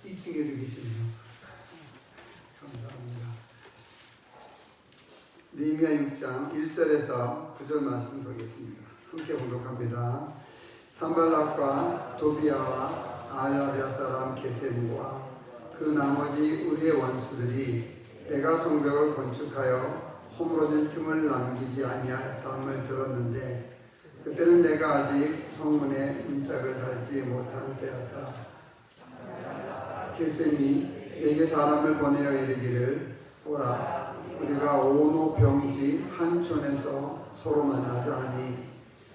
2층에도 계시네요. 감사합니다. 느헤미야 6장 1절에서 9절 말씀 보겠습니다. 함께 봉독합니다. 산발락과 도비야와 아라비아 사람 게셈과 그 나머지 우리의 원수들이 내가 성벽을 건축하여 허물어진 틈을 남기지 아니하였다함을 들었는데 그때는 내가 아직 성문에 문짝을 달지 못한 때였더라. 게셈이 내게 사람을 보내어 이르기를 오라 우리가 오노 병지 한 촌에서 서로 만나자 하니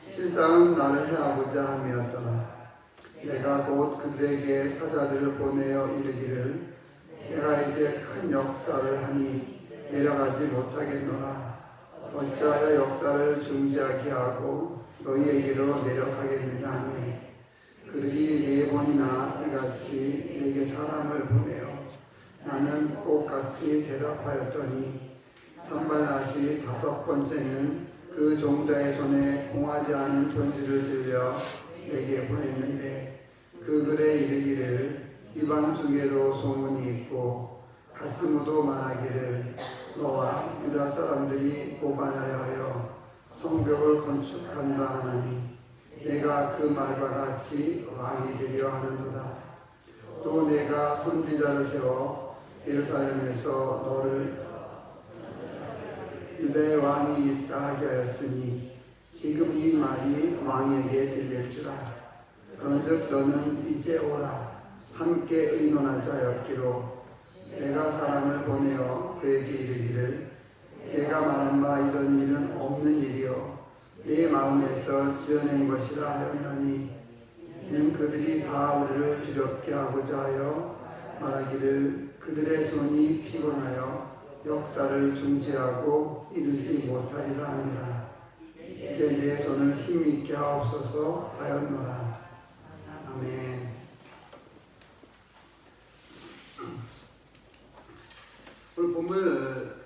실상은 나를 해하고자 함이었더라. 내가 곧 그들에게 사자들을 보내어 이르기를 내가 이제 큰 역사를 하니 내려가지 못하겠노라. 어찌하여 역사를 중지하게 하고 너희에게로 내려가겠느냐 하며 그들이 4번이나 이같이 내게 사람을 보내어 나는 똑같이 대답하였더니 산발랏이 5번째는 그 종자의 손에 봉하지 않은 편지를 들려 내게 보냈는데 그 글에 이르기를 이방 중에도 소문이 있고 가스무도 말하기를 너와 유다 사람들이 오반하려 하여 성벽을 건축한다 하나니 내가 그 말과 같이 왕이 되려 하는도다. 또 내가 선지자를 세워 예루살렘에서 너를 유다의 왕이 있다 하게 하였으니 지금 이 말이 왕에게 들릴지라. 그런즉 너는 이제 오라 함께 의논하자였기로 내가 사람을 보내어 그에게 이르기를 내가 말한 바 이런 일은 없는 일이요 내 마음에서 지어낸 것이라 하였나니 이는 그들이 다 우리를 두렵게 하고자 하여 말하기를 그들의 손이 피곤하여 역사를 중지하고 이루지 못하리라 합니다. 이제 내 손을 힘있게 하옵소서 하였노라. 아멘. 오늘 본문을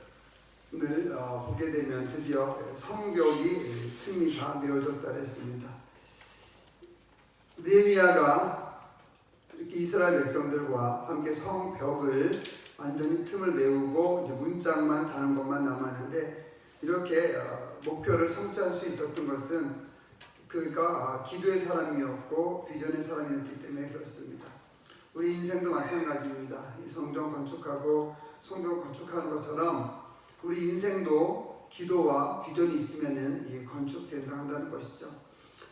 보게 되면 드디어 성벽이 틈이 다 메워졌다 했습니다. 느헤미야가 이렇게 이스라엘 백성들과 함께 성벽을 완전히 틈을 메우고 이제 문짝만 다는 것만 남았는데 이렇게 목표를 성취할 수 있었던 것은 그가 기도의 사람이었고 비전의 사람이었기 때문에 그렇습니다. 우리 인생도 마찬가지입니다. 이 성전 건축하고 성벽 건축하는 것처럼 우리 인생도 기도와 비전이 있으면은 건축된다 한다는 것이죠.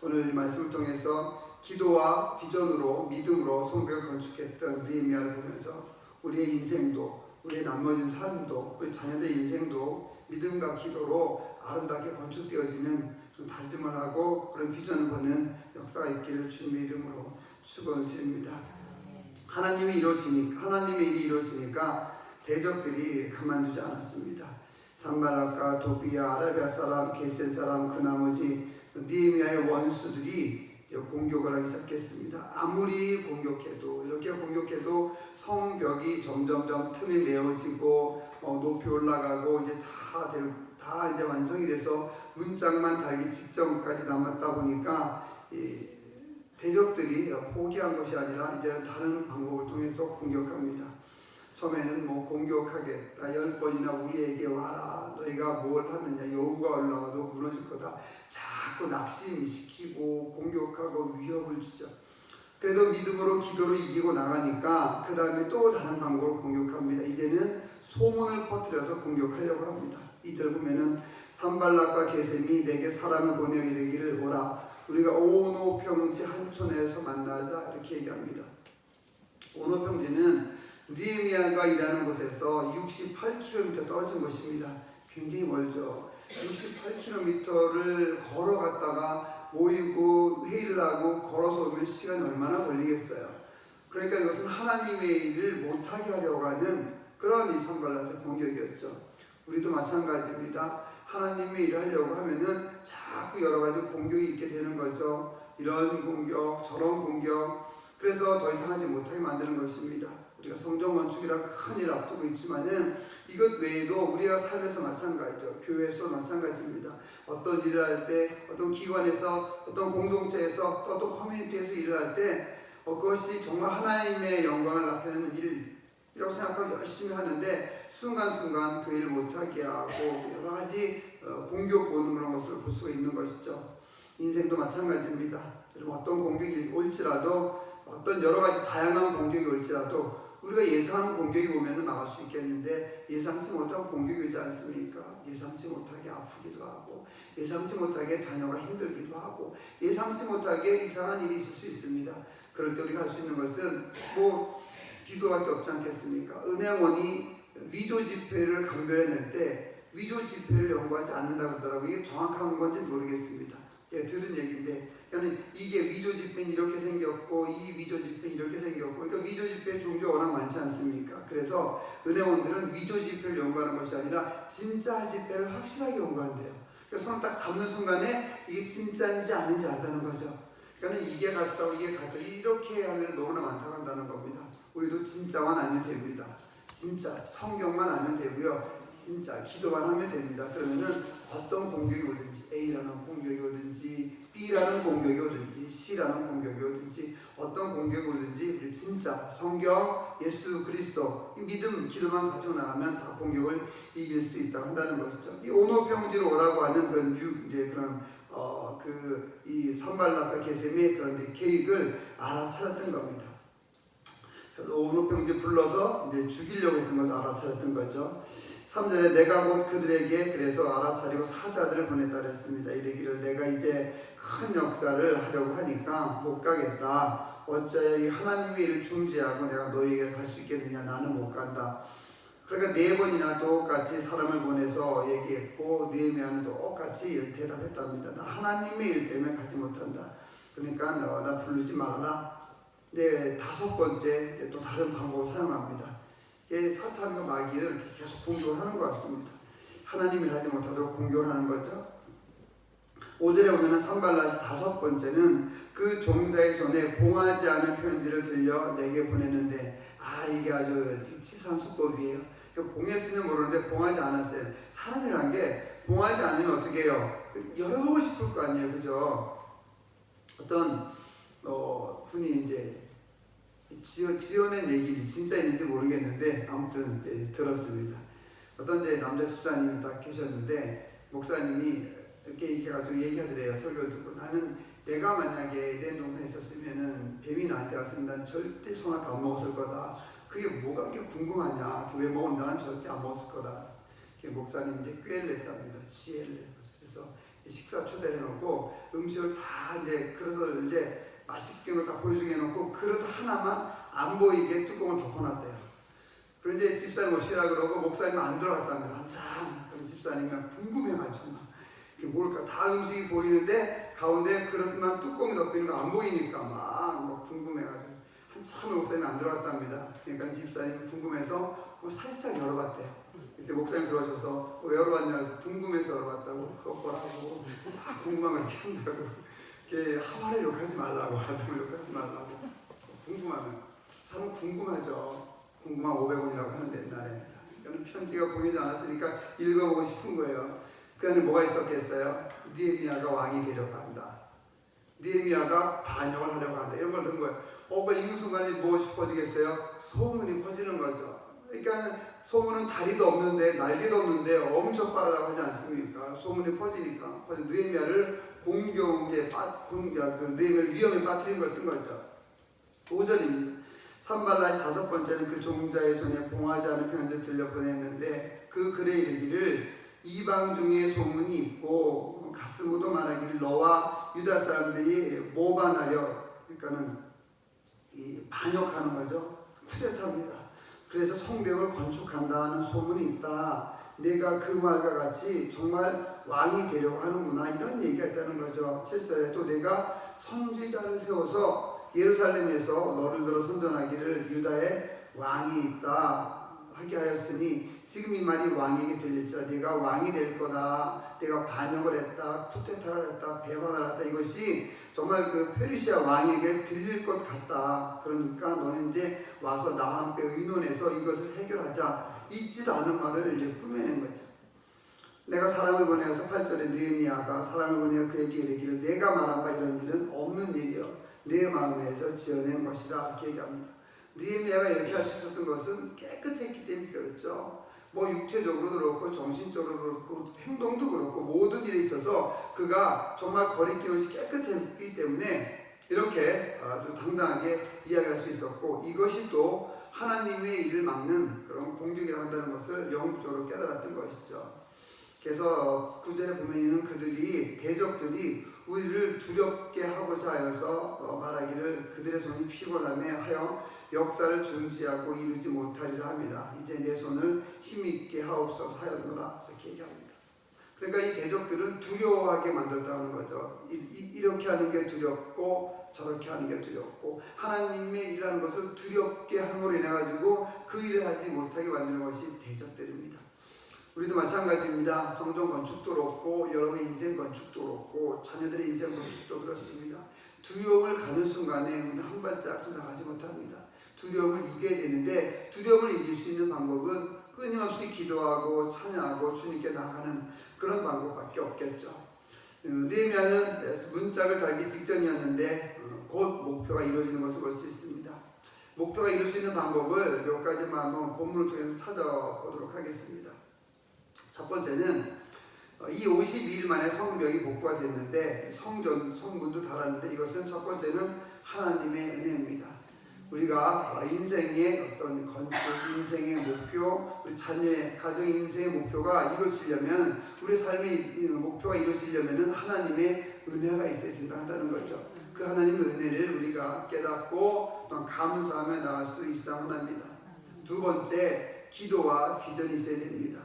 오늘 이 말씀을 통해서 기도와 비전으로 믿음으로 성벽을 건축했던 느헤미야를 보면서 우리의 인생도 우리의 나머진 삶도 우리 자녀들의 인생도 믿음과 기도로 아름답게 건축되어지는 좀 다짐을 하고 그런 비전을 보는 역사가 있기를 주님의 이름으로 축원을 드립니다. 하나님의 일이 이루어지니까 대적들이 가만두지 않았습니다. 산발락과 도비야 아라비아 사람 게셈 사람 그 나머지 느헤미야의 원수들이 공격을 하기 시작했습니다. 아무리 공격해도 이렇게 공격해도 성벽이 점점점 틈이 메워지고 높이 올라가고 이제 다 이제 완성이 돼서 문짝만 달기 직전까지 남았다 보니까 대적들이 포기한 것이 아니라 이제는 다른 방법을 통해서 공격합니다. 처음에는 공격하겠다 10번이나 우리에게 와라 너희가 뭘 하느냐 여우가 올라와도 무너질 거다 자꾸 낙심시키고 공격하고 위협을 주죠. 그래도 믿음으로 기도로 이기고 나가니까 그 다음에 또 다른 방법으로 공격합니다. 이제는 소문을 퍼뜨려서 공격하려고 합니다. 2절 보면은 산발락과 게셈이 내게 사람을 보내어 이르기를 오라 우리가 오노 평지 한 촌에서 만나자 이렇게 얘기합니다. 오노 평지는 느헤미야가 일하는 곳에서 68km 떨어진 곳입니다. 굉장히 멀죠. 68km를 걸어갔다가 모이고 회의를 하고 걸어서 오면 시간이 얼마나 걸리겠어요. 그러니까 이것은 하나님의 일을 못하게 하려고 하는 그런 이 산발랏의 공격이었죠. 우리도 마찬가지입니다. 하나님의 일을 하려고 하면은 자꾸 여러 가지 공격이 있게 되는 거죠. 이런 공격, 저런 공격. 그래서 더 이상 하지 못하게 만드는 것입니다. 우리가 성전 건축이라 큰 일을 앞두고 있지만은 이것 외에도 우리가 삶에서 마찬가지죠. 교회에서 마찬가지입니다. 어떤 일을 할 때, 어떤 기관에서, 어떤 공동체에서, 또 어떤 커뮤니티에서 일을 할 때 그것이 정말 하나님의 영광을 나타내는 열심히 하는데 순간순간 그 일을 못하게 하고 여러 가지 공격 오는 그런 것을 볼 수가 있는 것이죠. 인생도 마찬가지입니다. 여러분 어떤 공격이 올지라도 어떤 여러 가지 다양한 공격이 올지라도 우리가 예상하는 공격이 오면 막을 수 있겠는데 예상치 못한 공격이 오지 않습니까? 예상치 못하게 아프기도 하고 예상치 못하게 자녀가 힘들기도 하고 예상치 못하게 이상한 일이 있을 수 있습니다. 그럴 때 우리가 할 수 있는 것은 기도밖에 없지 않겠습니까? 은행원이 위조 지폐를 감별해낼 때 위조 지폐를 연구하지 않는다고 그러더라고요. 이게 정확한 건지 모르겠습니다. 예, 들은 얘기인데, 그러니까 이게 위조 지폐는 이렇게 생겼고, 이 위조 지폐는 이렇게 생겼고, 그러니까 위조 지폐의 종류가 워낙 많지 않습니까? 그래서 은행원들은 위조 지폐를 연구하는 것이 아니라 진짜 지폐를 확실하게 연구한대요. 그래서 손을 딱 잡는 순간에 이게 진짜인지 아닌지 안다는 거죠. 그러니까 이게 가짜, 이게 가짜, 이렇게 하면 너무나 많다고 한다는 겁니다. 우리도 진짜만 알면 됩니다. 진짜 성경만 알면 되고요. 진짜 기도만 하면 됩니다. 그러면은 어떤 공격이 오든지 A라는 공격이 오든지 B라는 공격이 오든지 C라는 공격이 오든지 어떤 공격이 오든지 우리 진짜 성경, 예수 그리스도 이 믿음, 기도만 가지고 나가면 다 공격을 이길 수 있다고 한다는 것이죠. 이 오노평지로 오라고 하는 그런 이 산발락과 게셈의 그런 계획을 알아차렸던 겁니다. 그래서 오노평지 불러서 이제 죽이려고 했던 것을 알아차렸던 거죠. 3절에 내가 곧 그들에게 그래서 알아차리고 사자들을 보냈다 그랬습니다. 이르기를 내가 이제 큰 역사를 하려고 하니까 못 가겠다. 어찌하여 이 하나님의 일을 중지하고 내가 너희에게 갈 수 있겠느냐. 나는 못 간다. 그러니까 4번이나 똑같이 사람을 보내서 얘기했고 느헤미야는 똑같이 대답했답니다. 나 하나님의 일 때문에 가지 못한다. 그러니까 나 부르지 말아라. 네, 5번째 또 다른 방법을 사용합니다. 사탄과 마귀를 계속 공격을 하는 것 같습니다. 하나님을 하지 못하도록 공격을 하는 거죠. 5절에 보면 산발랏이 5번째는 그 종자의 손에 봉하지 않은 편지를 들려 내게 보냈는데 이게 아주 치사한 수법이에요. 봉했으면 모르는데 봉하지 않았어요. 사람이란 게 봉하지 않으면 어떻게 해요? 열어보고 싶을 거 아니에요. 그죠? 어떤 분이 이제 지어낸 얘기인지 진짜 있는지 모르겠는데 아무튼 들었습니다. 어떤 남자 집사님이 딱 계셨는데 목사님이 이렇게 얘기해가지고 얘기하더래요. 설교를 듣고 나는 내가 만약에 내 동생이 있었으면은 뱀이 나한테 왔으면 난 절대 소낙 안 먹었을 거다. 그게 뭐가 그렇게 궁금하냐. 왜 먹었는데 나는 절대 안 먹었을 거다. 목사님 이제 꾀를 냈답니다. 지혜를 낸 거죠. 그래서 식사 초대를 해놓고 음식을 다 그래서 맛있게 다 보여주게 해놓고 그릇 하나만 안 보이게 뚜껑을 덮어놨대요. 그런데 집사님 오시라 그러고 목사님은 안 들어갔답니다. 한참. 그럼 집사님은 궁금해가지고 이게 뭘까? 다 음식이 보이는데 가운데 그릇만 뚜껑이 덮이는 거 안 보이니까 막 궁금해가지고 한참 목사님이 안 들어갔답니다. 그러니까 집사님은 궁금해서 살짝 열어봤대요. 그때 목사님 들어오셔서 왜 열어봤냐 해서 궁금해서 열어봤다고. 그거 보라고 궁금한 걸 이렇게 한다고. 하와를 욕하지 말라고, 아담을 욕하지 말라고. 궁금하면 사람은 궁금하죠. 궁금한 500원이라고 하는데 옛날에. 그러니까 편지가 보이지 않았으니까 읽어보고 싶은 거예요. 그 안에 뭐가 있었겠어요? 느헤미야가 왕이 되려고 한다. 느헤미야가 반역을 하려고 한다. 이런 걸 넣은 거예요. 그 이 순간에 무엇이 퍼지겠어요? 소문이 퍼지는 거죠. 그러니까 소문은 다리도 없는데 날개도 없는데 엄청 빠르다고 하지 않습니까? 소문이 퍼지니까 느헤미야를 공격에 느헤미야를 위험에 빠뜨린 거였던 거죠. 5절입니다. 산발랏이 5번째는 그 종자의 손에 봉하지 않은 편지를 들려 보냈는데 그 글에 이르기를 이방 중에 소문이 있고 가스무도 말하기를 너와 유다 사람들이 모반하려 그러니까는 반역하는 거죠. 쿠데타입니다. 그래서 성벽을 건축한다는 소문이 있다. 내가 그 말과 같이 정말 왕이 되려고 하는구나. 이런 얘기가 있다는 거죠. 7절에 또 내가 선지자를 세워서 예루살렘에서 너를 들어 선전하기를 유다에 왕이 있다 하게 하였으니 지금 이 말이 왕에게 들릴지라 네가 왕이 될 거다. 내가 반역을 했다. 쿠데타를 했다. 배반을 했다. 이것이 정말 그 페르시아 왕에게 들릴 것 같다. 그러니까 너는 이제 와서 나와 함께 의논해서 이것을 해결하자. 있지도 않은 말을 꾸며낸 거죠. 내가 사람을 보내어서 8절에 느헤미야가 사람을 보내어 그에게 이르기를 내가 말한 바 이런 일은 없는 일이요 내 마음에서 지어낸 것이다. 이렇게 얘기합니다. 느헤미야가 이렇게 할 수 있었던 것은 깨끗했기 때문에 그렇죠. 뭐 육체적으로도 그렇고 정신적으로도 그렇고 행동도 그렇고 모든 일에 있어서 그가 정말 거리낌 없이 깨끗했기 때문에 이렇게 아주 당당하게 이야기할 수 있었고, 이것이 또 하나님의 일을 막는 그런 공격이라 한다는 것을 영적으로 깨달았던 것이죠. 그래서 9절에 보면은 그들이 대적들이 우리를 두렵게 하고자 하여서 말하기를 그들의 손이 피곤하며 하여 역사를 존지하고 이루지 못하리라 합니다. 이제 내 손을 힘있게 하옵소서 하였노라, 이렇게 얘기합니다. 그러니까 이 대적들은 두려워하게 만들었다는 거죠. 이렇게 하는 게 두렵고 저렇게 하는 게 두렵고 하나님의 일하는 것을 두렵게 함으로 인해 가지고 그 일을 하지 못하게 만드는 것이 대적들입니다. 우리도 마찬가지입니다. 성전 건축도 그렇고 여러분의 인생 건축도 그렇고 자녀들의 인생 건축도 그렇습니다. 두려움을 가는 순간에 우리는 한 발짝도 나가지 못합니다. 두려움을 이겨야 되는데 두려움을 이길 수 있는 방법은 끊임없이 기도하고 찬양하고 주님께 나가는 그런 방법밖에 없겠죠. 느헤미야는 문짝을 달기 직전이었는데 곧 목표가 이루어지는 것을 볼 수 있습니다. 목표가 이룰 수 있는 방법을 몇 가지만 한번 본문을 통해서 찾아보도록 하겠습니다. 첫 번째는 이 52일 만에 성벽이 복구가 됐는데 성문도 달았는데 이것은 첫 번째는 하나님의 은혜입니다. 우리가 인생의 어떤 건축, 인생의 목표, 우리 자녀의 가정의 인생의 목표가 이루어지려면, 우리 삶의 목표가 이루어지려면 하나님의 은혜가 있어야 된다는 거죠. 그 하나님의 은혜를 우리가 깨닫고 또 감사하며 나갈 수 있어야만 합니다. 두 번째, 기도와 비전이 있어야 됩니다.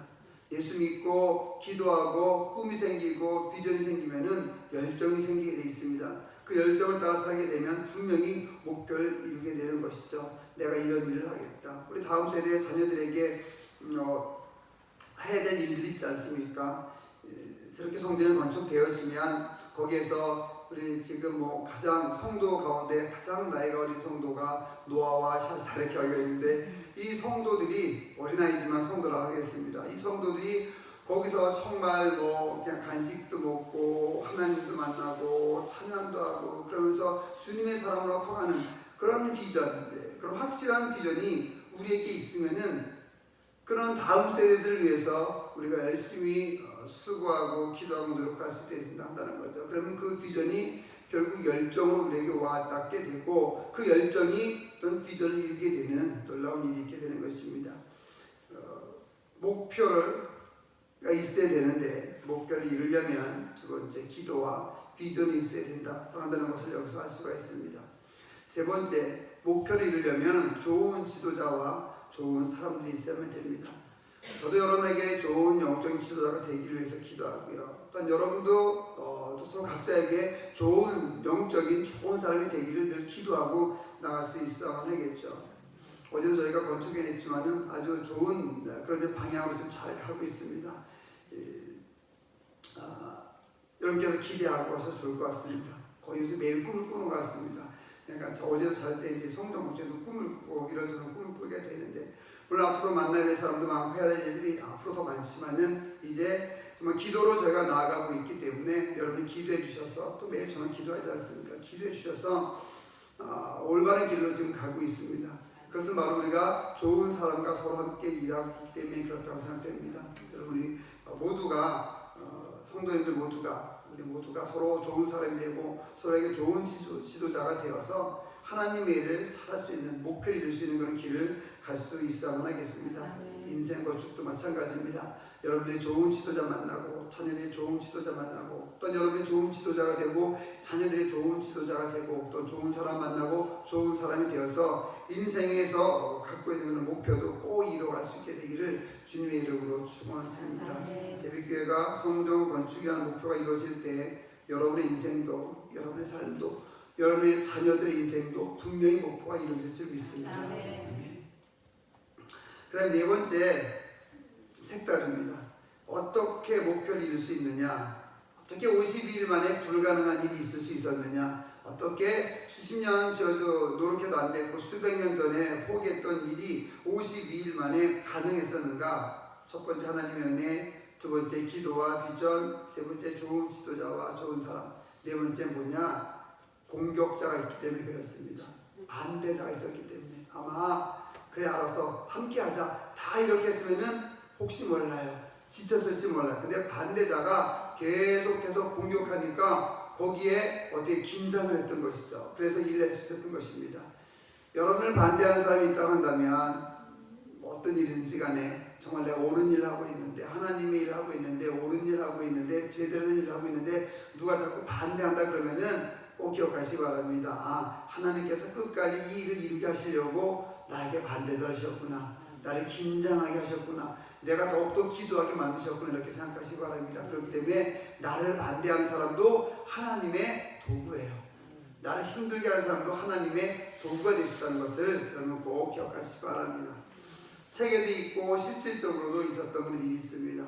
예수 믿고 기도하고 꿈이 생기고 비전이 생기면은 열정이 생기게 되어 있습니다. 그 열정을 따라 살게 되면 분명히 목표를 이루게 되는 것이죠. 내가 이런 일을 하겠다. 우리 다음 세대의 자녀들에게 해야 될 일들이 있지 않습니까? 새롭게 성전이 건축되어지면 거기에서 우리 지금 가장 성도 가운데 가장 나이가 어린 성도가 노아와 샤사 이렇게 여기가 있는데, 이 성도들이 어린아이지만 성도라고 하겠습니다. 이 성도들이 거기서 정말 그냥 간식도 먹고 하나님도 만나고 찬양도 하고 그러면서 주님의 사랑으로 커가는 그런 비전, 그런 확실한 비전이 우리에게 있으면은 그런 다음 세대들을 위해서 우리가 열심히 수고하고 기도하고 노력할 수 있다 한다는 거죠. 그러면 그 비전이 결국 열정으로 우리에게 와닿게 되고 그 열정이 어떤 비전을 이루게 되는 놀라운 일이 있게 되는 것입니다. 목표가 있어야 되는데 목표를 이루려면 두 번째 기도와 비전이 있어야 된다 한다는 것을 여기서 알 수가 있습니다. 세 번째, 목표를 이루려면 좋은 지도자와 좋은 사람들이 있어야만 됩니다. 저도 여러분에게 좋은 영적인 지도자가 되기를 위해서 기도하고요. 또한 여러분도 또 서로 각자에게 좋은 영적인 좋은 사람이 되기를 늘 기도하고 나갈 수 있어야만 하겠죠. 어제도 저희가 건축에 냈지만은 아주 좋은 그런 방향으로 지금 잘 가고 있습니다. 여러분께서 기대하고 와서 좋을 것 같습니다. 거의 요새 매일 꿈을 꾸는 것 같습니다. 그러니까 저 어제도 잘 때 이제 성경 목적에도 꿈을 꾸고 이런저런 꿈을 꾸게 되는데, 물론 앞으로 만나야 될 사람도 많고 해야 될 일들이 앞으로 더 많지만은 이제 정말 기도로 저희가 나아가고 있기 때문에 여러분이 기도해 주셔서, 또 매일 저는 기도하지 않습니까? 기도해 주셔서 올바른 길로 지금 가고 있습니다. 그것은 바로 우리가 좋은 사람과 서로 함께 일하고 있기 때문에 그렇다고 생각됩니다. 여러분, 우리 모두가 성도님들 우리 모두가 서로 좋은 사람이 되고 서로에게 좋은 지도자가 되어서 하나님의 일을 잘할 수 있는, 목표를 이룰 수 있는 그런 길을 갈 수 있어야만 하겠습니다. 인생 건축도 마찬가지입니다. 여러분들이 좋은 지도자 만나고 자녀들이 좋은 지도자 만나고 또 여러분이 좋은 지도자가 되고 자녀들이 좋은 지도자가 되고 또 좋은 사람 만나고 좋은 사람이 되어서 인생에서 갖고 있는 그런 목표도 꼭 이뤄갈 수 있게 되기를 주님의 이름으로 축원을 드립니다. 새벽교회가 성전 건축이라는 목표가 이루어질 때 여러분의 인생도, 여러분의 삶도, 여러분의 자녀들의 인생도 분명히 목표가 이루어질 줄 믿습니다. 그 다음 네 번째, 좀 색다릅니다. 어떻게 목표를 이룰 수 있느냐, 어떻게 52일 만에 불가능한 일이 있을 수 있었느냐, 어떻게 수십 년 노력해도 안 됐고 수백 년 전에 포기했던 일이 52일 만에 가능했었는가. 첫 번째 하나님의 은혜, 두 번째 기도와 비전, 세 번째 좋은 지도자와 좋은 사람, 네 번째 뭐냐, 공격자가 있기 때문에 그렇습니다. 반대자가 있었기 때문에. 아마 그래 알아서 함께하자 다 이렇게 했으면은 혹시 몰라요. 지쳤을지 몰라요. 근데 반대자가 계속해서 공격하니까 거기에 어떻게 긴장을 했던 것이죠. 그래서 일을 해주셨던 것입니다. 여러분을 반대하는 사람이 있다고 한다면 어떤 일인지 간에 정말 내가 옳은 일을 하고 있는데, 하나님의 일을 하고 있는데, 옳은 일을 하고 있는데, 제대로 된 일을 하고 있는데 누가 자꾸 반대한다 그러면은 꼭 기억하시기 바랍니다. 아, 하나님께서 끝까지 이 일을 이루게 하시려고 나에게 반대를 하셨구나, 나를 긴장하게 하셨구나, 내가 더욱더 기도하게 만드셨구나, 이렇게 생각하시기 바랍니다. 그렇기 때문에 나를 반대하는 사람도 하나님의 도구예요. 나를 힘들게 하는 사람도 하나님의 도구가 되셨다는 것을 여러분 꼭 기억하시기 바랍니다. 책에도 있고 실질적으로도 있었던 그런 일이 있습니다.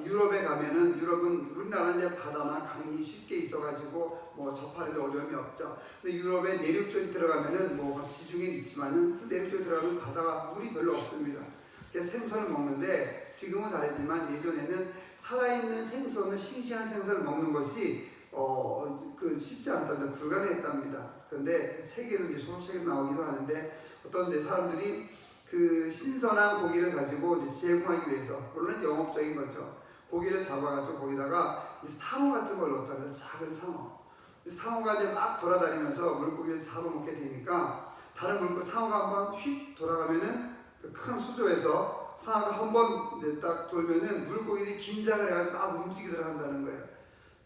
유럽에 가면은, 유럽은 우리나라는 이제 바다나 강이 쉽게 있어가지고 뭐 접하는데 어려움이 없죠. 근데 유럽의 내륙 쪽에 들어가면은 뭐 지중해는 있지만은 그 내륙 쪽에 들어가면 바다가 물이 별로 없습니다. 그래서 생선을 먹는데 지금은 다르지만 예전에는 살아있는 생선을, 싱싱한 생선을 먹는 것이 쉽지 않았답니다. 불가능했답니다. 그런데 책에도 이제 소설책에 나오기도 하는데 어떤 데 사람들이 그 신선한 고기를 가지고 이제 제공하기 위해서, 물론 영업적인 거죠. 고기를 잡아가지고 거기다가 상어 같은 걸 넣었답니다. 작은 상어. 상어가 이제 막 돌아다니면서 물고기를 잡아먹게 되니까 다른 물고기, 상어가 한번 휙 돌아가면은 그 큰 수조에서 상어가 한번 딱 돌면은 물고기들이 긴장을 해가지고 막 움직이더라 한다는 거예요.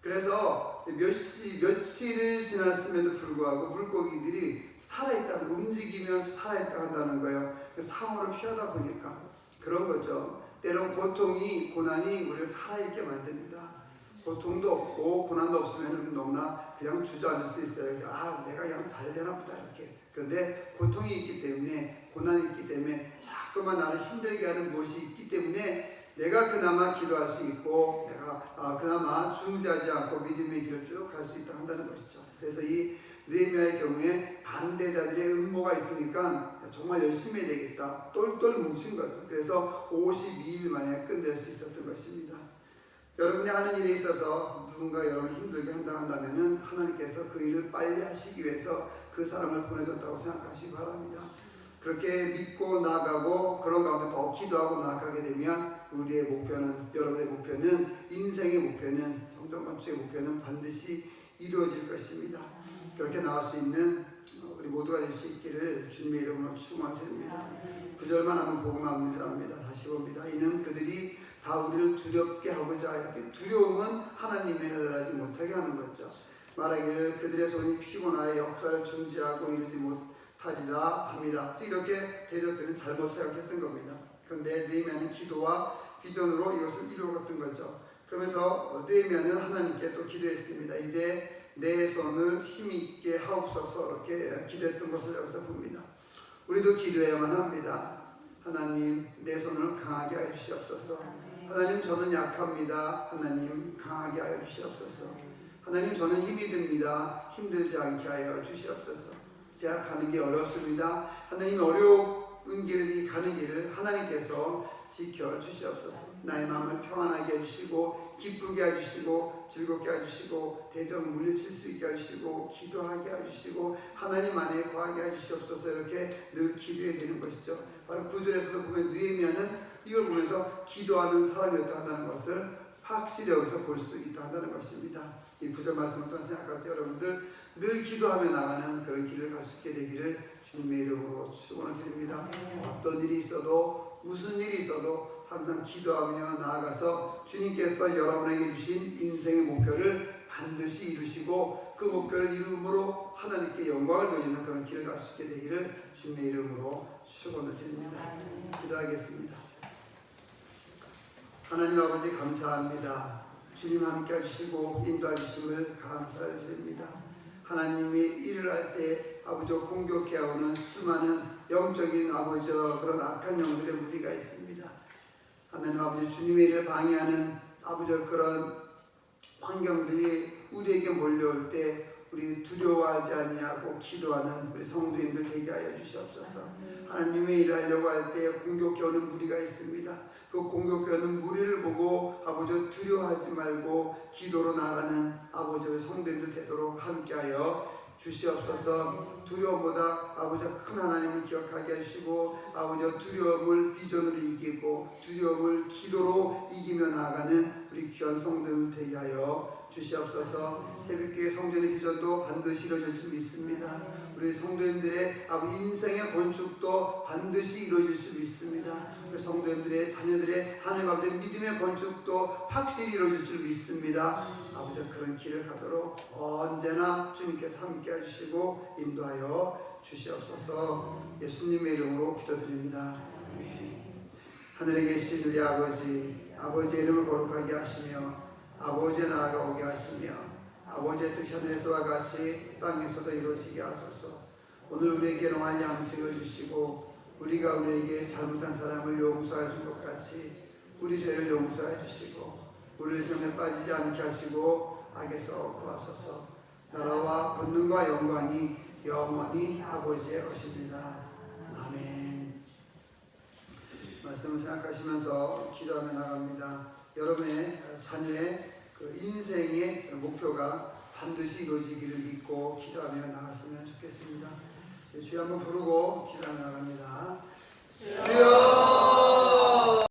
그래서 며칠을 지났음에도 불구하고 물고기들이 살아있다, 움직이면서 살아있다 한다는 거예요. 상어를 피하다 보니까 그런 거죠. 때론 고통이, 고난이 우리를 살아있게 만듭니다. 고통도 없고 고난도 없으면 너무나 그냥 주저앉을 수 있어요. 아, 내가 그냥 잘 되나 보다 이렇게. 그런데 고통이 있기 때문에, 고난이 있기 때문에, 자꾸만 나를 힘들게 하는 무엇이 있기 때문에 내가 그나마 기도할 수 있고, 내가 그나마 중지하지 않고 믿음의 길을 쭉 갈 수 있다 한다는 것이죠. 그래서 이 느헤미야의 경우에 반대자들의 음모가 있으니까 정말 열심히 해야 되겠다, 똘똘 뭉친 거죠. 그래서 52일 만에 끝낼 수 있었던 것입니다. 여러분이 하는 일에 있어서 누군가 여러분을 힘들게 한다면은 하나님께서 그 일을 빨리 하시기 위해서 그 사람을 보내줬다고 생각하시기 바랍니다. 그렇게 믿고 나아가고 그런 가운데 더 기도하고 나아가게 되면 우리의 목표는, 여러분의 목표는, 인생의 목표는, 성전 건축의 목표는 반드시 이루어질 것입니다. 그렇게 나갈 수 있는 우리 모두가 될 수 있기를 주님의 이름으로 축원드립니다. 9절만 하면 보고 마무리를 합니다. 다시 봅니다. 이는 그들이 다 우리를 두렵게 하고자, 이렇게 두려움은 하나님의 나라를 하지 못하게 하는 거죠. 말하기를 그들의 손이 피곤하여 역사를 중지하고 이루지 못하리라 합니다. 이렇게 대적들은 잘못 생각했던 겁니다. 그런데 느헤미야는 기도와 비전으로 이것을 이루었던 거죠. 그러면서 느헤미야는 하나님께 또 기도했습니다. 이제 내 손을 힘있게 하옵소서, 이렇게 기도했던 것을 여기서 봅니다. 우리도 기도해야만 합니다. 하나님, 내 손을 강하게 하여 주시옵소서. 하나님, 저는 약합니다. 하나님, 강하게 하여 주시옵소서. 하나님, 저는 힘이 듭니다. 힘들지 않게 하여 주시옵소서. 제가 가는 게 어렵습니다. 하나님, 어려운 길이 가는 길을 하나님께서 지켜주시옵소서. 나의 마음을 평안하게 해주시고, 기쁘게 해주시고, 즐겁게 해주시고, 대적 물리칠 수 있게 해주시고, 기도하게 해주시고, 하나님 안에 거하게 해주시옵소서. 이렇게 늘 기도해야 되는 것이죠. 바로 9절에서도 보면 느헤미야는 이걸 보면서 기도하는 사람이었다 한다는 것을 확실히 여기서 볼 수 있다 한다는 것입니다. 이 9절 말씀을 또 생각할 때 여러분들 늘 기도하며 나가는 그런 길을 갈 수 있게 되기를 주님의 이름으로 축원을 드립니다. 어떤 일이 있어도, 무슨 일이 있어도 항상 기도하며 나아가서 주님께서 여러분에게 주신 인생의 목표를 반드시 이루시고 그 목표를 이루므로 하나님께 영광을 돌리는 그런 길을 갈 수 있게 되기를 주님의 이름으로 축원을 드립니다. 기도하겠습니다. 하나님 아버지, 감사합니다. 주님 함께 해주시고 인도해 주심을 감사를 드립니다. 하나님이 일을 할 때 아버지 공격해오는 수많은 영적인 아버지 그런 악한 영들의 무리가 있습니다. 하나님 아버지, 주님의 일을 방해하는 아버지 그런 환경들이 우리에게 몰려올 때 우리 두려워하지 아니하고 기도하는 우리 성도님들 되게 하여 주시옵소서. 하나님의 일을 하려고 할 때 공격해오는 무리가 있습니다. 그 공격해오는 무리를 보고 아버지 두려워하지 말고 기도로 나아가는 아버지 성도님들 되도록 함께하여 주시옵소서. 두려움보다 아버지 큰 하나님을 기억하게 하시고 아버지 두려움을 비전으로 이기고 두려움을 기도로 이기며 나아가는 우리 귀한 성도들 되게 하여 주시옵소서. 새벽기의 성전의 비전도 반드시 이루어질 줄 믿습니다. 우리 성도님들의 아버지 인생의 건축도 반드시 이루어질 줄 믿습니다. 우리 성도님들의 자녀들의 하나님 아버지 믿음의 건축도 확실히 이루어질 줄 믿습니다. 아버지 그런 길을 가도록 언제나 주님께서 함께 해주시고 인도하여 주시옵소서. 예수님의 이름으로 기도드립니다. 아멘. 하늘에 계신 우리 아버지, 아버지의 이름을 거룩하게 하시며 아버지의 나라가 오게 하시며 아버지의 뜻이 하늘에서와 같이 땅에서도 이루어지게 하소서. 오늘 우리에게 일용할 양식을 주시고 우리가 우리에게 잘못한 사람을 용서해 준 것 같이 우리 죄를 용서해 주시고 우리를 시험에 빠지지 않게 하시고 악에서 구하소서. 나라와 권능과 영광이 영원히 아버지의 것입니다. 아멘. 말씀을 생각하시면서 기도하며 나갑니다. 여러분의 자녀의 그 인생의 목표가 반드시 이루어지기를 믿고 기도하며 나갔으면 좋겠습니다. 주여 한번 부르고 기도하며 나갑니다. 주여